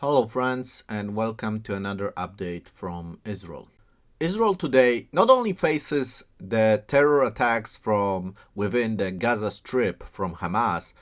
Hello friends and welcome to another update from Israel. Israel today not only faces the terror attacks from within the Gaza Strip from Hamas,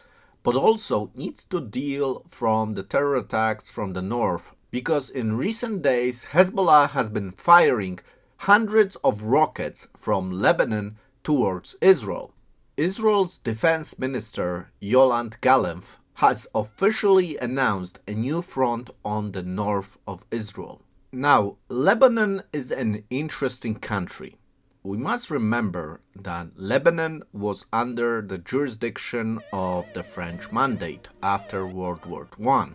but also needs to deal from the terror attacks from the north, because in recent days Hezbollah has been firing hundreds of rockets from Lebanon towards Israel. Israel's defense minister Yoav Gallant has officially announced a new front on the north of Israel. Now, Lebanon is an interesting country. We must remember that Lebanon was under the jurisdiction of the French Mandate after World War I.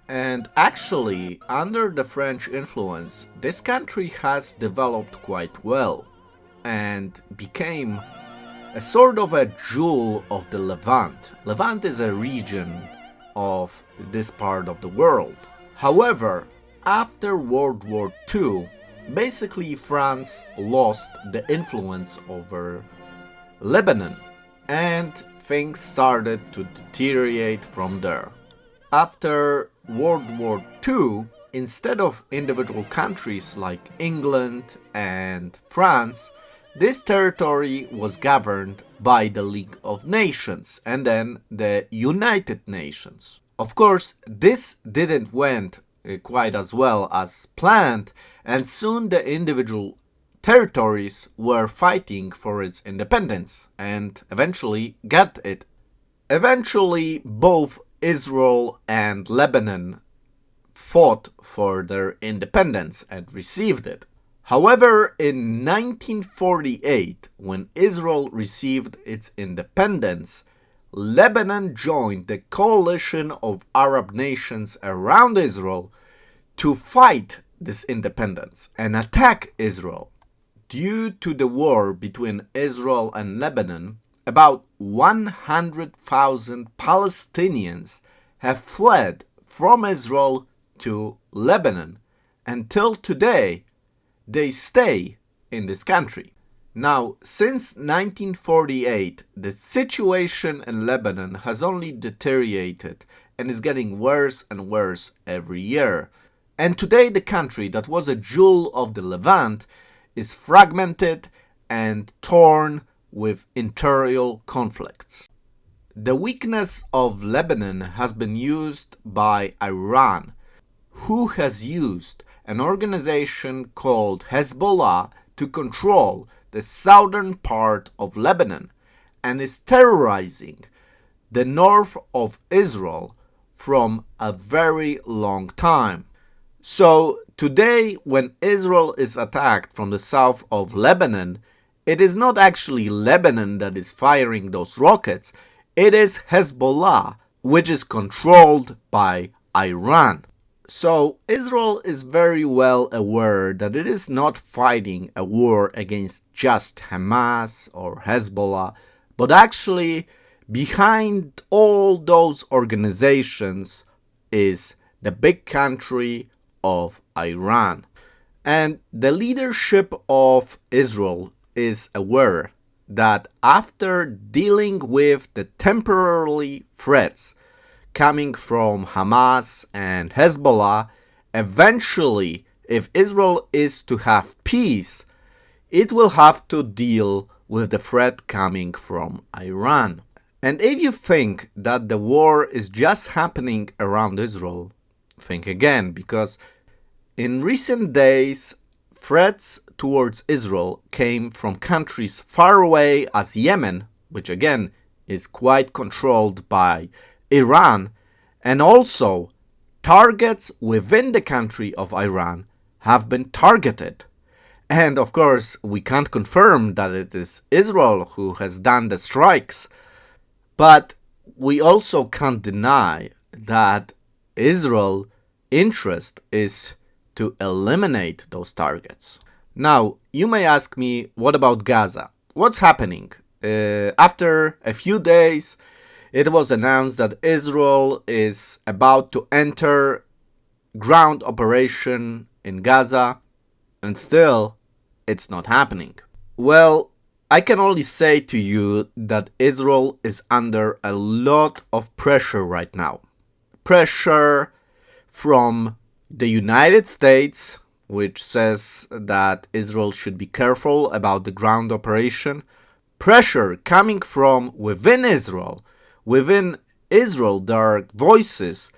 And actually, under the French influence, this country has developed quite well and became a sort of a jewel of the Levant. Levant is a region of this part of the world. However, after World War II, basically France lost the influence over Lebanon and things started to deteriorate from there. After World War II, instead of individual countries like England and France, this territory was governed by the League of Nations and then the United Nations. Of course, this didn't went quite as well as planned, and soon the individual territories were fighting for its independence and eventually got it. Eventually, both Israel and Lebanon fought for their independence and received it. However, in 1948, when Israel received its independence, Lebanon joined the coalition of Arab nations around Israel to fight this independence and attack Israel. Due to the war between Israel and Lebanon, about 100,000 Palestinians have fled from Israel to Lebanon. Until today, they stay in this country. Now, since 1948, the situation in Lebanon has only deteriorated and is getting worse and worse every year. And today the country that was a jewel of the Levant is fragmented and torn with internal conflicts. The weakness of Lebanon has been used by Iran, who has used an organization called Hezbollah to control the southern part of Lebanon and is terrorizing the north of Israel from a very long time. So today, when Israel is attacked from the south of Lebanon, it is not actually Lebanon that is firing those rockets, it is Hezbollah, which is controlled by Iran. So Israel is very well aware that it is not fighting a war against just Hamas or Hezbollah, but actually behind all those organizations is the big country of Iran. And the leadership of Israel is aware that after dealing with the temporary threats coming from Hamas and Hezbollah, eventually, if Israel is to have peace, it will have to deal with the threat coming from Iran. And if you think that the war is just happening around Israel, think again, because in recent days, threats towards Israel came from countries far away as Yemen, which again is quite controlled by Iran, and also targets within the country of Iran have been targeted. And of course, we can't confirm that it is Israel who has done the strikes, but we also can't deny that Israel's interest is to eliminate those targets. Now, you may ask me, what about Gaza? What's happening? After a few days, it was announced that Israel is about to enter ground operation in Gaza, and still, it's not happening. Well, I can only say to you that Israel is under a lot of pressure right now. Pressure from the United States, which says that Israel should be careful about the ground operation, pressure coming from within Israel. Within Israel, there are voices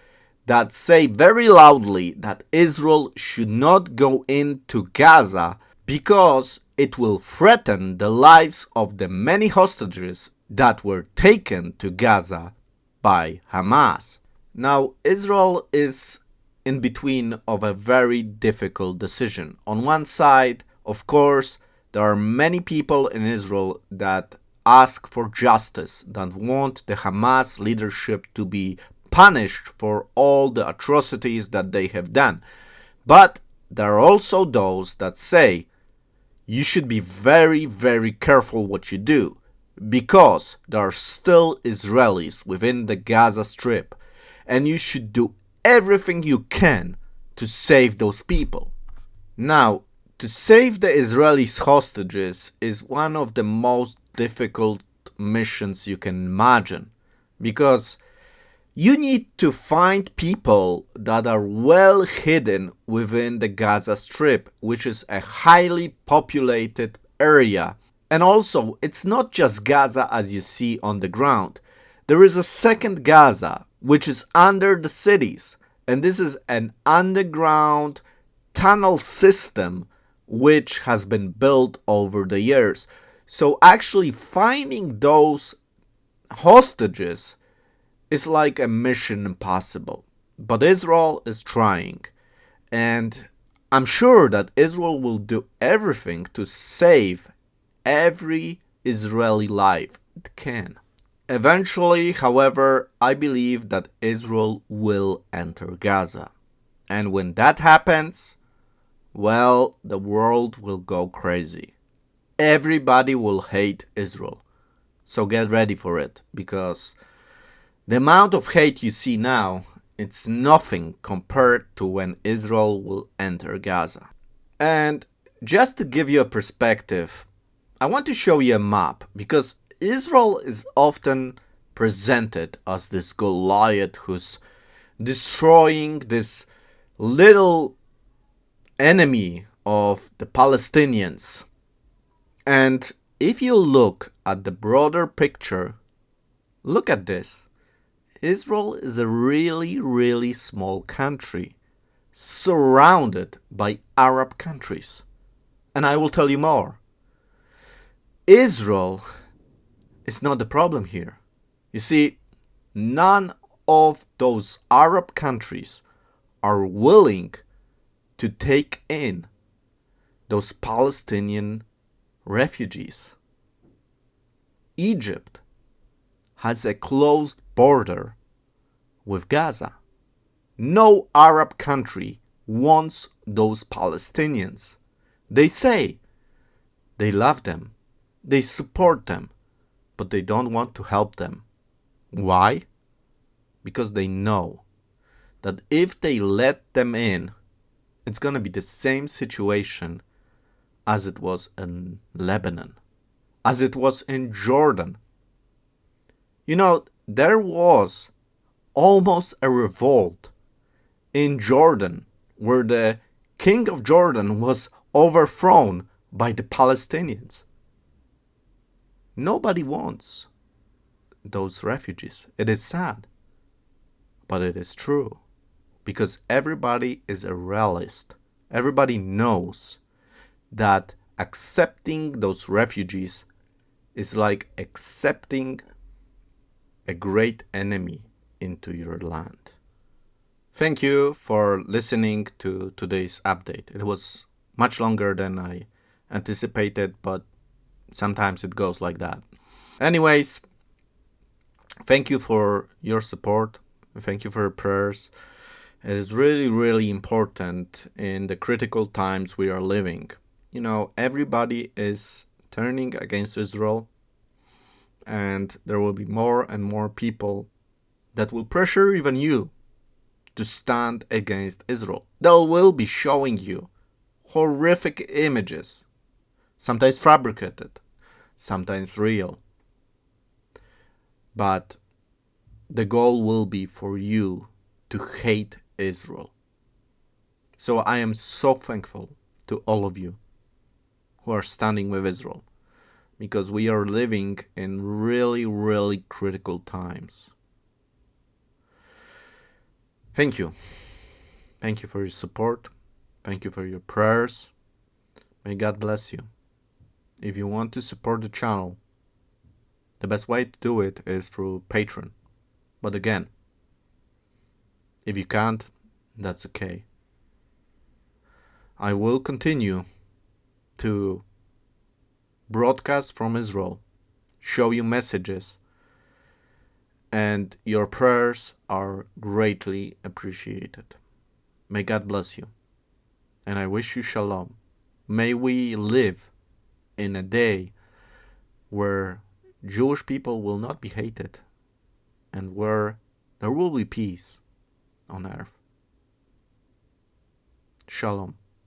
that say very loudly that Israel should not go into Gaza because it will threaten the lives of the many hostages that were taken to Gaza by Hamas. Now, Israel is in between of a very difficult decision. On one side, of course, there are many people in Israel that ask for justice, that want the Hamas leadership to be punished for all the atrocities that they have done. But there are also those that say you should be very, very careful what you do, because there are still Israelis within the Gaza Strip, and you should do everything you can to save those people. Now, to save the Israelis hostages is one of the most difficult missions you can imagine, because you need to find people that are well hidden within the Gaza Strip, which is a highly populated area. And also, it's not just Gaza as you see on the ground. There is a second Gaza, which is under the cities. And this is an underground tunnel system which has been built over the years. So actually finding those hostages is like a mission impossible. But Israel is trying. And I'm sure that Israel will do everything to save every Israeli life it can. Eventually, however, I believe that Israel will enter Gaza. And when that happens, well, the world will go crazy. Everybody will hate Israel. So get ready for it, because the amount of hate you see now, it's nothing compared to when Israel will enter Gaza. And just to give you a perspective, I want to show you a map, because Israel is often presented as this Goliath who's destroying this little enemy of the Palestinians. And if you look at the broader picture, look at this. Israel is a really, really small country, surrounded by Arab countries. And I will tell you more. Israel is not the problem here. You see, none of those Arab countries are willing to take in those Palestinian refugees. Egypt has a closed border with Gaza. No Arab country wants those Palestinians. They say they love them, they support them, but they don't want to help them. Why? Because they know that if they let them in, it's going to be the same situation as it was in Lebanon, as it was in Jordan. You know, there was almost a revolt in Jordan where the king of Jordan was overthrown by the Palestinians. Nobody wants those refugees. It is sad, but it is true, because everybody is a realist. Everybody knows that accepting those refugees is like accepting a great enemy into your land. Thank you for listening to today's update. It was much longer than I anticipated, but sometimes it goes like that. Anyways, thank you for your support. Thank you for your prayers. It is really, really important in the critical times we are living. You know, everybody is turning against Israel, and there will be more and more people that will pressure even you to stand against Israel. They will be showing you horrific images, sometimes fabricated, sometimes real. But the goal will be for you to hate Israel. So I am so thankful to all of you who are standing with Israel, because we are living in really, really critical times. Thank you. Thank you for your support. Thank you for your prayers. May God bless you. If you want to support the channel, the best way to do it is through Patreon. But again, if you can't, that's okay. I will continue to broadcast from Israel, show you messages, and your prayers are greatly appreciated. May God bless you, and I wish you shalom. May we live in a day where Jewish people will not be hated and where there will be peace on earth. Shalom.